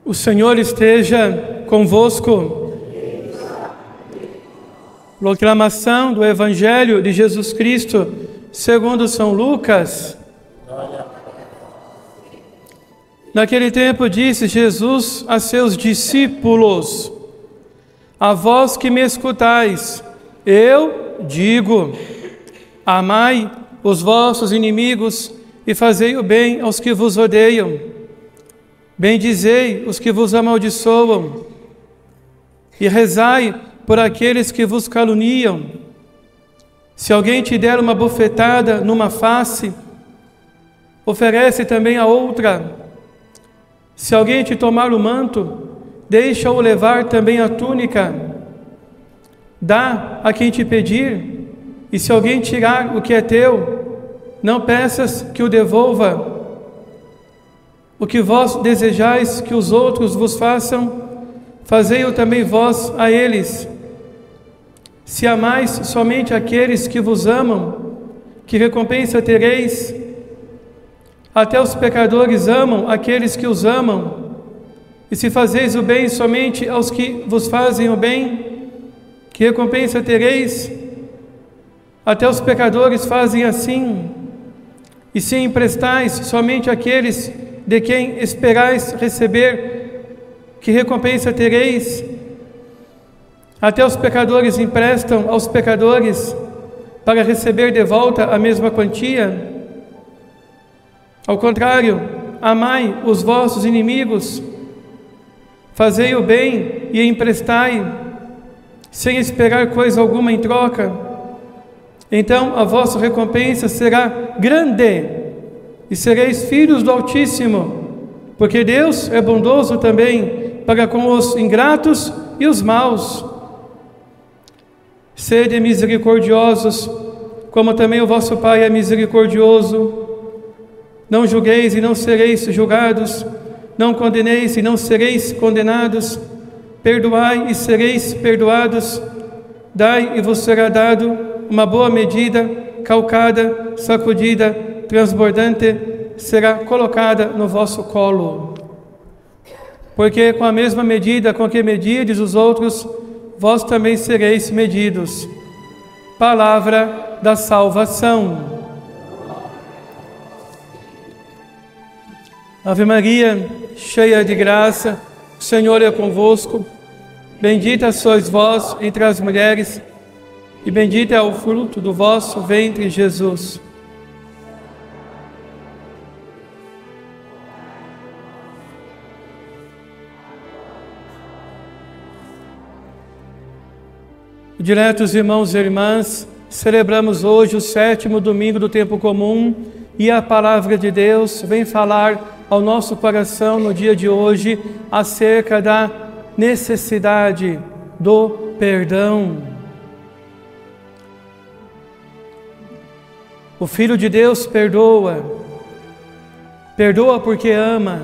O Senhor esteja convosco. Proclamação do Evangelho de Jesus Cristo, segundo São Lucas. Naquele tempo disse Jesus a seus discípulos: A vós que me escutais, eu digo: amai os vossos inimigos e fazei o bem aos que vos odeiam. Bendizei os que vos amaldiçoam e rezai por aqueles que vos caluniam. Se alguém te der uma bofetada numa face, oferece também a outra. Se alguém te tomar o manto, deixa-o levar também a túnica. Dá a quem te pedir, e se alguém tirar o que é teu, não peças que o devolva. O que vós desejais que os outros vos façam, fazei-o também vós a eles. Se amais somente aqueles que vos amam, que recompensa tereis? Até os pecadores amam aqueles que os amam. E se fazeis o bem somente aos que vos fazem o bem, que recompensa tereis? Até os pecadores fazem assim. E se emprestais somente àqueles de quem esperais receber, que recompensa tereis? Até os pecadores emprestam aos pecadores para receber de volta a mesma quantia? Ao contrário, amai os vossos inimigos, fazei o bem e emprestai, sem esperar coisa alguma em troca. Então a vossa recompensa será grande, e sereis filhos do Altíssimo, porque Deus é bondoso também para com os ingratos e os maus. Sede misericordiosos, como também o vosso Pai é misericordioso. Não julgueis e não sereis julgados, não condeneis e não sereis condenados, perdoai e sereis perdoados, dai e vos será dado uma boa medida, calcada, sacudida, transbordante, será colocada no vosso colo. Porque com a mesma medida com que medirdes os outros, vós também sereis medidos. Palavra da salvação. Ave Maria, cheia de graça, o Senhor é convosco. Bendita sois vós entre as mulheres, e bendito é o fruto do vosso ventre, Jesus. Diletos irmãos e irmãs, celebramos hoje o 7º domingo do tempo comum e a palavra de Deus vem falar ao nosso coração no dia de hoje acerca da necessidade do perdão. O Filho de Deus perdoa porque ama,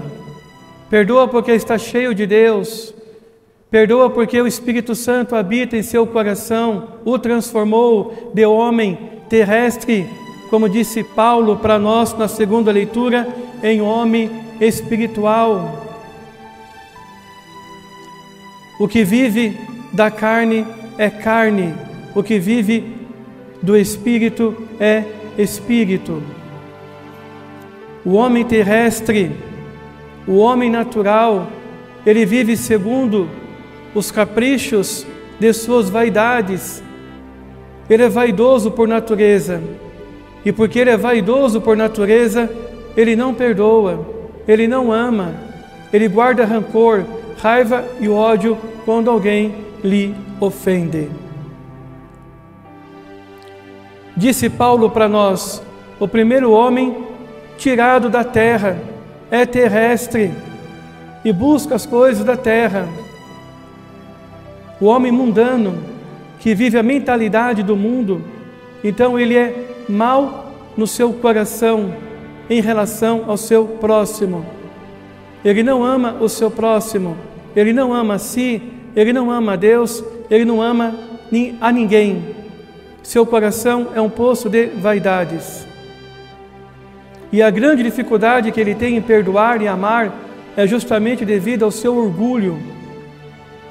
perdoa porque está cheio de Deus, perdoa porque o Espírito Santo habita em seu coração, o transformou de homem terrestre, como disse Paulo para nós na segunda leitura, em homem espiritual. O que vive da carne é carne, o que vive do Espírito é Espírito. O homem terrestre, o homem natural, ele vive segundo os caprichos de suas vaidades. Ele é vaidoso por natureza, e porque ele é vaidoso por natureza, ele não perdoa, ele não ama, ele guarda rancor, raiva e ódio quando alguém lhe ofende. Disse Paulo para nós: o primeiro homem tirado da terra é terrestre e busca as coisas da terra. O homem mundano, que vive a mentalidade do mundo, então ele é mau no seu coração em relação ao seu próximo. Ele não ama o seu próximo, ele não ama a si, ele não ama a Deus, ele não ama a ninguém. Seu coração é um poço de vaidades. E a grande dificuldade que ele tem em perdoar e amar é justamente devido ao seu orgulho.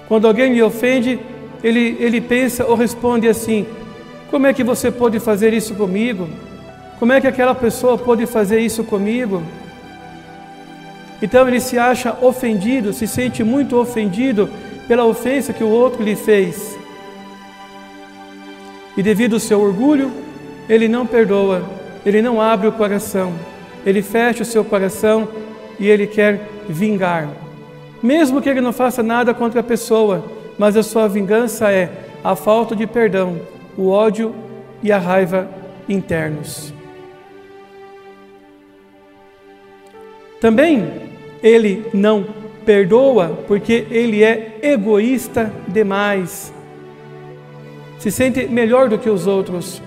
Quando alguém lhe ofende, ele pensa ou responde assim: como é que você pode fazer isso comigo? Como é que aquela pessoa pode fazer isso comigo? Então ele se acha ofendido, se sente muito ofendido pela ofensa que o outro lhe fez. E devido ao seu orgulho, ele não perdoa, ele não abre o coração, ele fecha o seu coração e ele quer vingar. Mesmo que ele não faça nada contra a pessoa, mas a sua vingança é a falta de perdão, o ódio e a raiva internos. Também ele não perdoa porque ele é egoísta demais. Se sente melhor do que os outros.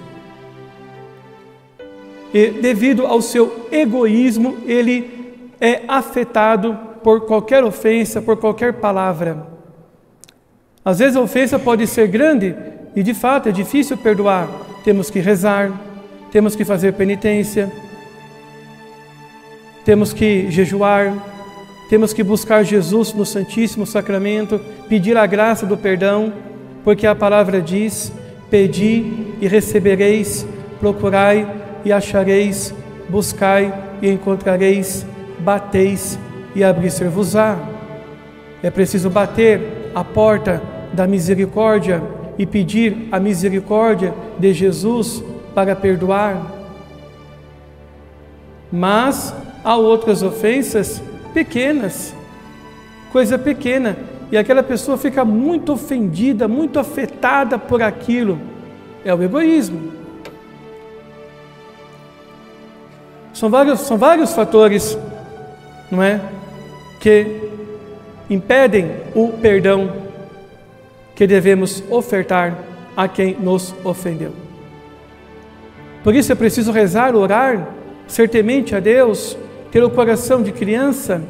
E devido ao seu egoísmo, ele é afetado por qualquer ofensa, por qualquer palavra. Às vezes a ofensa pode ser grande e de fato é difícil perdoar. Temos que rezar, temos que fazer penitência, temos que jejuar, temos que buscar Jesus no Santíssimo Sacramento, pedir a graça do perdão, porque a palavra diz: pedi e recebereis, procurai e achareis, buscai e encontrareis, bateis e abrir-se-vos-á. É preciso bater a porta da misericórdia e pedir a misericórdia de Jesus para perdoar. Mas há outras ofensas pequenas, coisa pequena, e aquela pessoa fica muito ofendida, muito afetada por aquilo. É o egoísmo. São vários fatores, não é, que impedem o perdão que devemos ofertar a quem nos ofendeu. Por isso é preciso rezar, orar, ser temente a Deus, ter o coração de criança,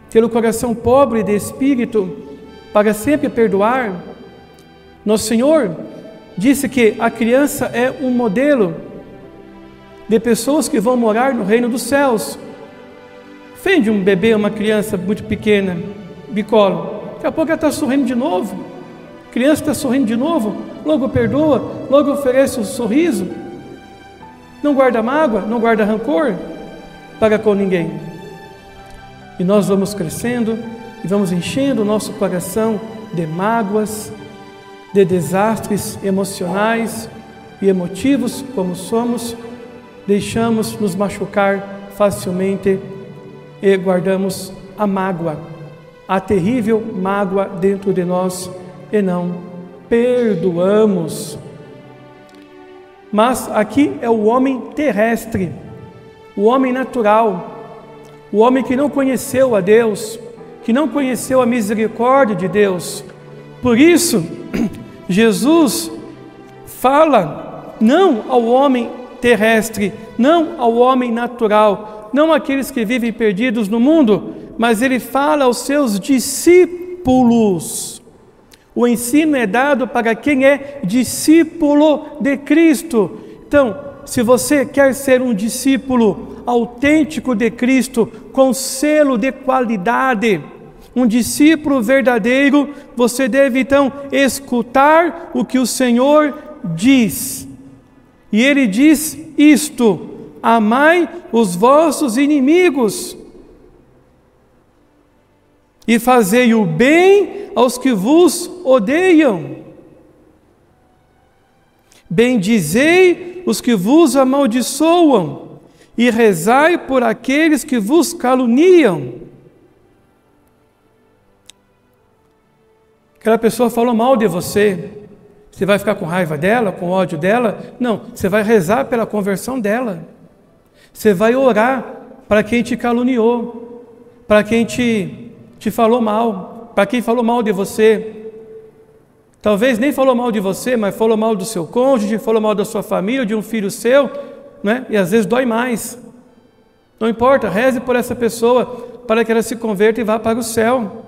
ter o coração pobre de espírito, para sempre perdoar. Nosso Senhor disse que a criança é um modelo de pessoas que vão morar no reino dos céus. Ofende um bebê, uma criança muito pequena, de colo, daqui a pouco ela está sorrindo de novo, a criança está sorrindo de novo, logo perdoa, logo oferece um sorriso, não guarda mágoa, não guarda rancor para com ninguém. E nós vamos crescendo e vamos enchendo o nosso coração de mágoas, de desastres emocionais e emotivos como somos, deixamos nos machucar facilmente e guardamos a mágoa, a terrível mágoa dentro de nós e não perdoamos. Mas aqui é o homem terrestre, o homem natural, o homem que não conheceu a Deus, que não conheceu a misericórdia de Deus. Por isso, Jesus fala não ao homem terrestre, não ao homem natural, não àqueles que vivem perdidos no mundo, mas ele fala aos seus discípulos. O ensino é dado para quem é discípulo de Cristo. Então, se você quer ser um discípulo autêntico de Cristo, com selo de qualidade, um discípulo verdadeiro, você deve então escutar o que o Senhor diz. E ele diz isto: amai os vossos inimigos e fazei o bem aos que vos odeiam. Bendizei os que vos amaldiçoam e rezai por aqueles que vos caluniam. Aquela pessoa falou mal de você, você vai ficar com raiva dela, com ódio dela? Não, você vai rezar pela conversão dela. Você vai orar para quem te caluniou, para quem te falou mal, para quem falou mal de você. Talvez nem falou mal de você, mas falou mal do seu cônjuge, falou mal da sua família, de um filho seu, né? E às vezes dói mais. Não importa, reze por essa pessoa para que ela se converta e vá para o céu.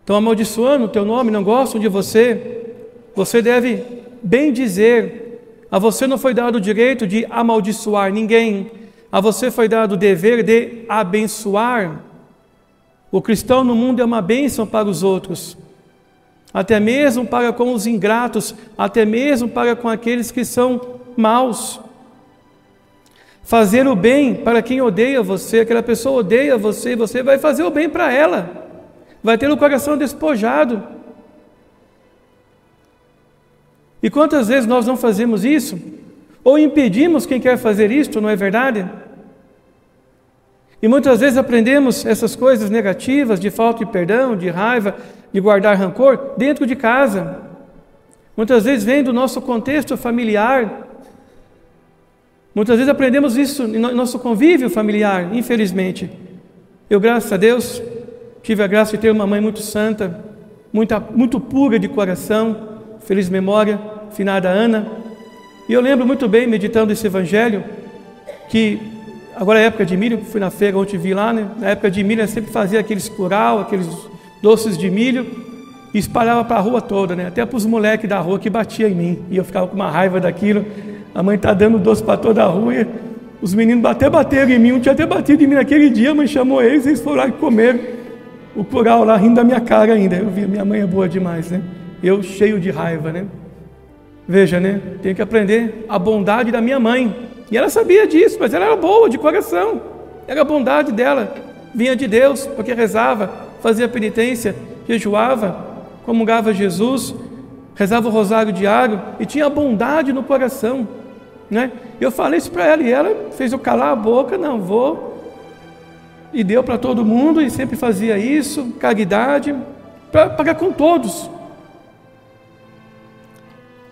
Estão amaldiçoando o teu nome, não gostam de você, você deve bem dizer. A você não foi dado o direito de amaldiçoar ninguém, A você foi dado o dever de abençoar. O cristão no mundo é uma bênção para os outros, até mesmo para com os ingratos, até mesmo para com aqueles que são maus. Fazer o bem para quem odeia você, aquela pessoa odeia você, você vai fazer o bem para ela, vai ter o coração despojado. E quantas vezes nós não fazemos isso? Ou impedimos quem quer fazer isto, não é verdade? E muitas vezes aprendemos essas coisas negativas, de falta de perdão, de raiva, de guardar rancor, dentro de casa. Muitas vezes vem do nosso contexto familiar. Muitas vezes aprendemos isso no nosso convívio familiar, infelizmente. Eu, graças a Deus, tive a graça de ter uma mãe muito santa, muito pura de coração, feliz memória, finada Ana. E eu lembro muito bem, meditando esse evangelho, que agora é época de milho, fui na feira ontem, vi lá, né? Na época de milho, eu sempre fazia aqueles curau, aqueles doces de milho, e espalhava para a rua toda, né? Até para os moleques da rua que batiam em mim, e eu ficava com uma raiva daquilo. A mãe está dando doce para toda a rua, e os meninos até bateram em mim, um tinha até batido em mim naquele dia, a mãe chamou eles, e eles foram lá e comeram o curau lá, rindo da minha cara ainda. Eu vi, minha mãe é boa demais, né? Eu cheio de raiva, né? Veja, né? Tenho que aprender a bondade da minha mãe. E ela sabia disso, mas ela era boa de coração. Era a bondade dela. Vinha de Deus, porque rezava, fazia penitência, jejuava, comungava Jesus, rezava o rosário diário e tinha bondade no coração, né? Eu falei isso para ela e ela fez eu calar a boca, não vou. E deu para todo mundo e sempre fazia isso, caridade, para com todos.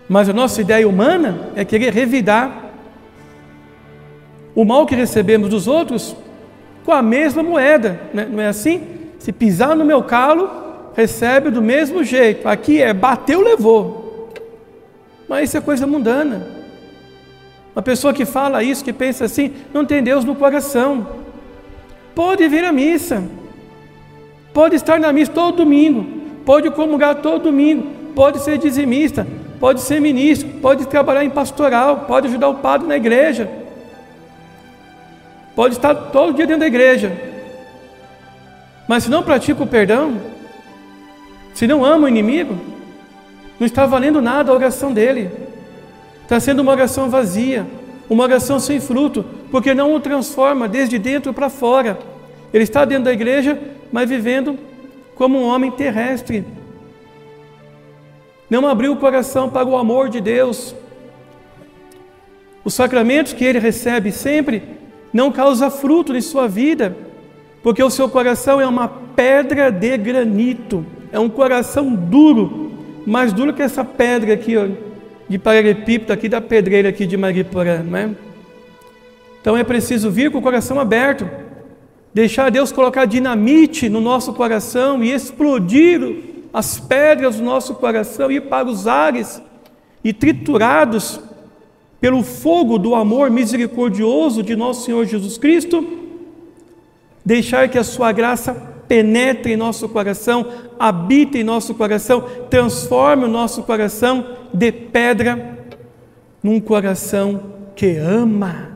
Mas a nossa ideia humana é querer revidar o mal que recebemos dos outros com a mesma moeda, né? Não é assim? Se pisar no meu calo, recebe do mesmo jeito. Aqui é bateu, levou. Mas isso é coisa mundana. Uma pessoa que fala isso, que pensa assim, não tem Deus no coração. Pode vir à missa, pode estar na missa todo domingo, pode comungar todo domingo, pode ser dizimista, pode ser ministro, pode trabalhar em pastoral, pode ajudar o padre na igreja, pode estar todo dia dentro da igreja, mas se não pratica o perdão, se não ama o inimigo, não está valendo nada a oração dele, está sendo uma oração vazia, uma oração sem fruto, porque não o transforma desde dentro para fora. Ele está dentro da igreja, mas vivendo como um homem terrestre. Não abriu o coração para o amor de Deus. Os sacramentos que ele recebe sempre não causam fruto em sua vida, porque o seu coração é uma pedra de granito, é um coração duro, mais duro que essa pedra aqui, ó, de paralelepípedo aqui da pedreira aqui de Mariporã, não é? Então é preciso vir com o coração aberto, deixar Deus colocar dinamite no nosso coração e explodir as pedras do nosso coração, ir para os ares e triturados pelo fogo do amor misericordioso de nosso Senhor Jesus Cristo, deixar que a sua graça penetre em nosso coração, habite em nosso coração, transforme o nosso coração de pedra num coração que ama.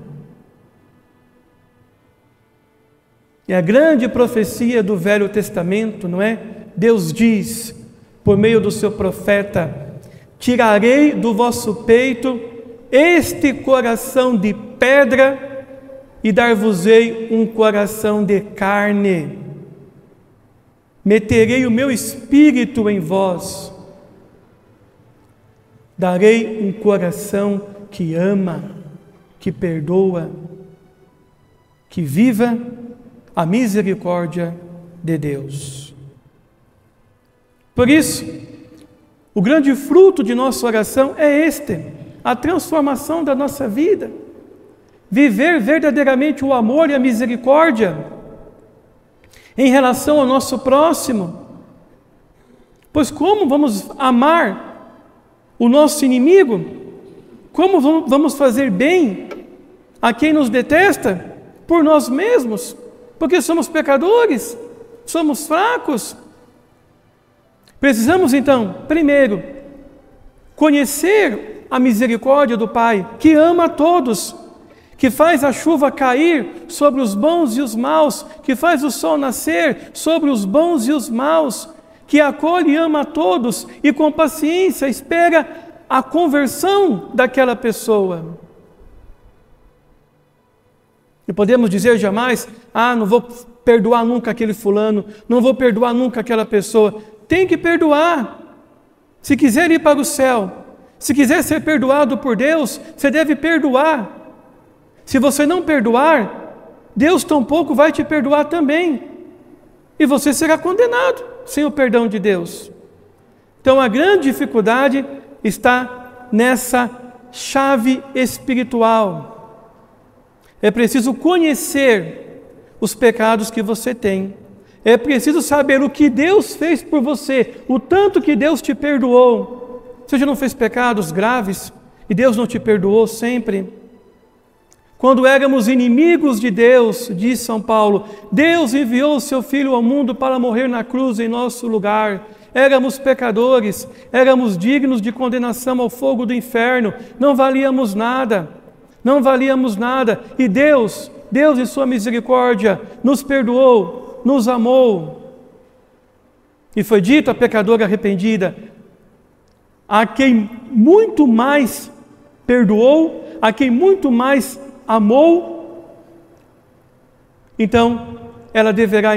É a grande profecia do Velho Testamento, não é? Deus diz, por meio do seu profeta, tirarei do vosso peito este coração de pedra e dar-vos-ei um coração de carne. Meterei o meu espírito em vós, darei um coração que ama, que perdoa, que viva a misericórdia de Deus. Por isso, o grande fruto de nossa oração é este, a transformação da nossa vida, viver verdadeiramente o amor e a misericórdia em relação ao nosso próximo. Pois como vamos amar o nosso inimigo? Como vamos fazer bem a quem nos detesta? Por nós mesmos, porque somos pecadores, somos fracos. Precisamos então, primeiro, conhecer a misericórdia do Pai, que ama a todos, que faz a chuva cair sobre os bons e os maus, que faz o sol nascer sobre os bons e os maus, que acolhe e ama a todos e com paciência espera a conversão daquela pessoa. E podemos dizer jamais, não vou perdoar nunca aquele fulano, não vou perdoar nunca aquela pessoa. Tem que perdoar. Se quiser ir para o céu, se quiser ser perdoado por Deus, você deve perdoar. Se você não perdoar, Deus tampouco vai te perdoar também. E você será condenado sem o perdão de Deus. Então a grande dificuldade está nessa chave espiritual. É preciso conhecer os pecados que você tem. É preciso saber o que Deus fez por você, o tanto que Deus te perdoou. Você já não fez pecados graves e Deus não te perdoou sempre? Quando éramos inimigos de Deus, diz São Paulo, Deus enviou o seu Filho ao mundo para morrer na cruz em nosso lugar. Éramos pecadores, éramos dignos de condenação ao fogo do inferno, não valíamos nada, E Deus em sua misericórdia, nos perdoou, nos amou. E foi dito à pecadora arrependida, a quem muito mais perdoou, a quem muito mais amou, então ela deverá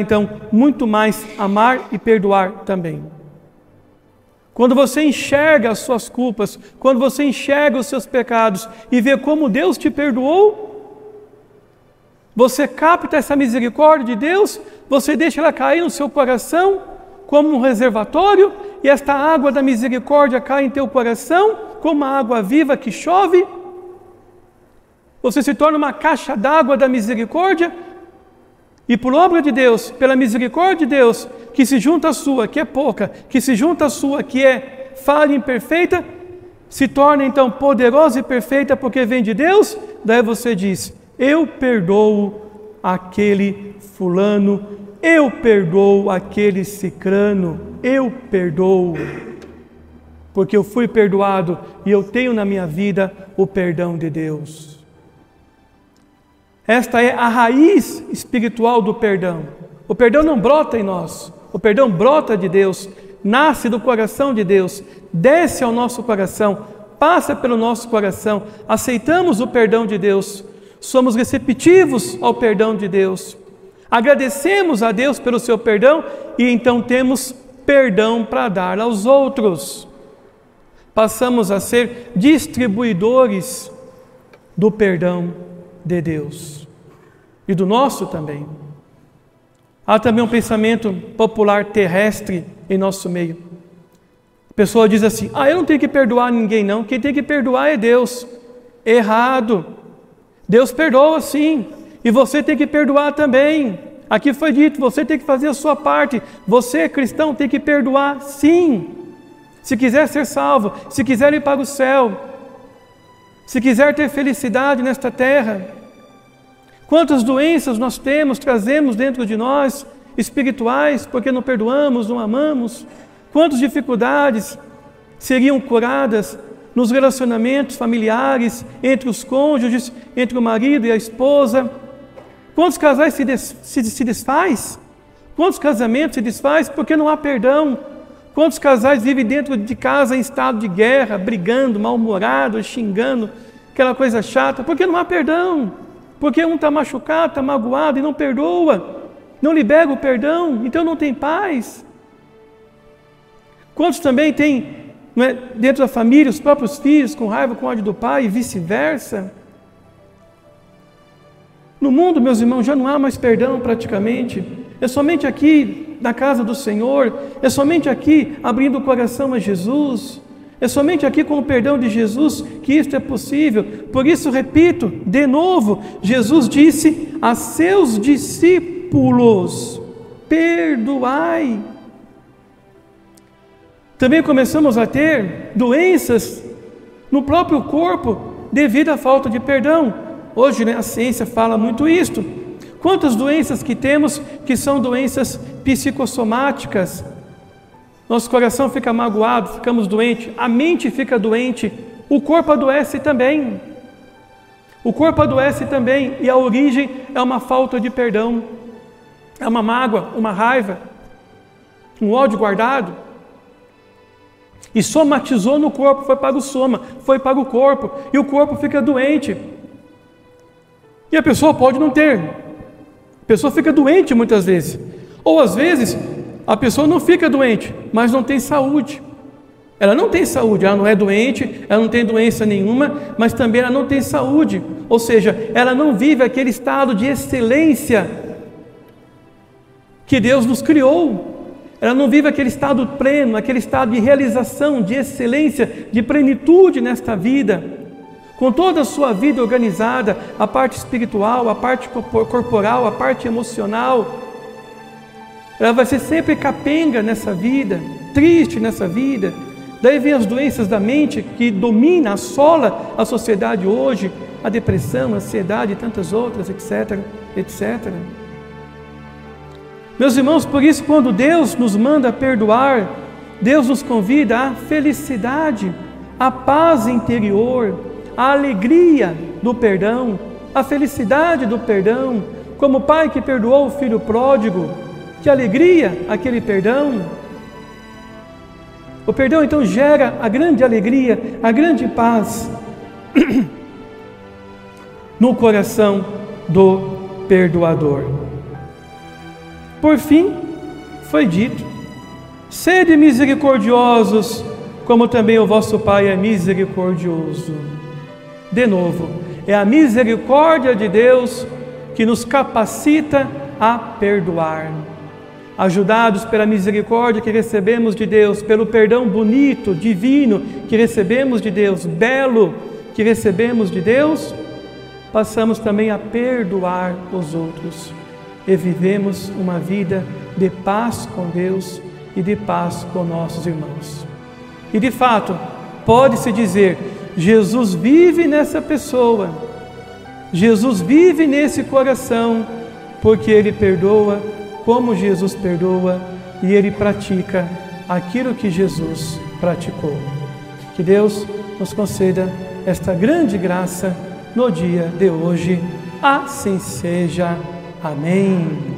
muito mais amar e perdoar também. Quando você enxerga as suas culpas, quando você enxerga os seus pecados e vê como Deus te perdoou, você capta essa misericórdia de Deus, você deixa ela cair no seu coração como um reservatório, e esta água da misericórdia cai em teu coração como uma água viva que chove. Você se torna uma caixa d'água da misericórdia, e por obra de Deus, pela misericórdia de Deus, que se junta à sua, que é pouca, que se junta à sua, que é falha e imperfeita, se torna então poderosa e perfeita porque vem de Deus. Daí você diz, eu perdoo aquele fulano, eu perdoo aquele cicrano, eu perdoo, porque eu fui perdoado e eu tenho na minha vida o perdão de Deus. Esta é a raiz espiritual do perdão. O perdão não brota em nós, o perdão brota de Deus, nasce do coração de Deus, desce ao nosso coração, passa pelo nosso coração, aceitamos o perdão de Deus, somos receptivos ao perdão de Deus, agradecemos a Deus pelo seu perdão e então temos perdão para dar aos outros. Passamos a ser distribuidores do perdão de Deus e do nosso também. Há também um pensamento popular terrestre em nosso meio. A pessoa diz assim, eu não tenho que perdoar ninguém não, quem tem que perdoar é Deus. Errado. Deus perdoa sim, e você tem que perdoar também. Aqui foi dito, você tem que fazer a sua parte. Você, cristão, tem que perdoar sim. Se quiser ser salvo, se quiser ir para o céu, se quiser ter felicidade nesta terra. Quantas doenças nós trazemos dentro de nós, espirituais, porque não perdoamos, não amamos. Quantas dificuldades seriam curadas nos relacionamentos familiares, entre os cônjuges, entre o marido e a esposa. Quantos casais se desfaz? Quantos casamentos se desfaz porque não há perdão? Quantos casais vivem dentro de casa em estado de guerra, brigando, mal-humorados, xingando, aquela coisa chata, porque não há perdão? Porque um está machucado, está magoado e não perdoa, não libera o perdão, então não tem paz. Quantos também têm, dentro da família, os próprios filhos com raiva, com ódio do pai e vice-versa? No mundo, meus irmãos, já não há mais perdão praticamente. É somente aqui na casa do Senhor, é somente aqui abrindo o coração a Jesus, é somente aqui com o perdão de Jesus que isto é possível. Por isso, repito, de novo, Jesus disse a seus discípulos, perdoai. Também começamos a ter doenças no próprio corpo devido à falta de perdão. Hoje, a ciência fala muito isto. Quantas doenças que temos que são doenças psicossomáticas? Nosso coração fica magoado, ficamos doentes, a mente fica doente, o corpo adoece também. O corpo adoece também, e a origem é uma falta de perdão, é uma mágoa, uma raiva, um ódio guardado. E somatizou no corpo, foi para o soma, foi para o corpo, e o corpo fica doente. E a pessoa pode não ter, a pessoa fica doente muitas vezes, ou às vezes a pessoa não fica doente, mas não tem saúde. Ela não tem saúde, ela não é doente, ela não tem doença nenhuma, mas também ela não tem saúde, ou seja, ela não vive aquele estado de excelência que Deus nos criou. Ela não vive aquele estado pleno, aquele estado de realização, de excelência, de plenitude nesta vida, com toda a sua vida organizada, a parte espiritual, a parte corporal, a parte emocional. Ela vai ser sempre capenga nessa vida, triste nessa vida. Daí vem as doenças da mente que domina, assola a sociedade hoje, a depressão, a ansiedade e tantas outras, etc, etc. Meus irmãos, por isso quando Deus nos manda perdoar, Deus nos convida à felicidade, à paz interior, à alegria do perdão, à felicidade do perdão, como o pai que perdoou o filho pródigo, que alegria aquele perdão. O perdão então gera a grande alegria, a grande paz no coração do perdoador. Por fim, foi dito: sede misericordiosos, como também o vosso Pai é misericordioso. De novo, é a misericórdia de Deus que nos capacita a perdoar. Ajudados pela misericórdia que recebemos de Deus, pelo perdão bonito, divino que recebemos de Deus, belo que recebemos de Deus, passamos também a perdoar os outros e vivemos uma vida de paz com Deus e de paz com nossos irmãos. E de fato, pode-se dizer, Jesus vive nessa pessoa, Jesus vive nesse coração, porque Ele perdoa como Jesus perdoa e Ele pratica aquilo que Jesus praticou. Que Deus nos conceda esta grande graça no dia de hoje. Assim seja. Amém.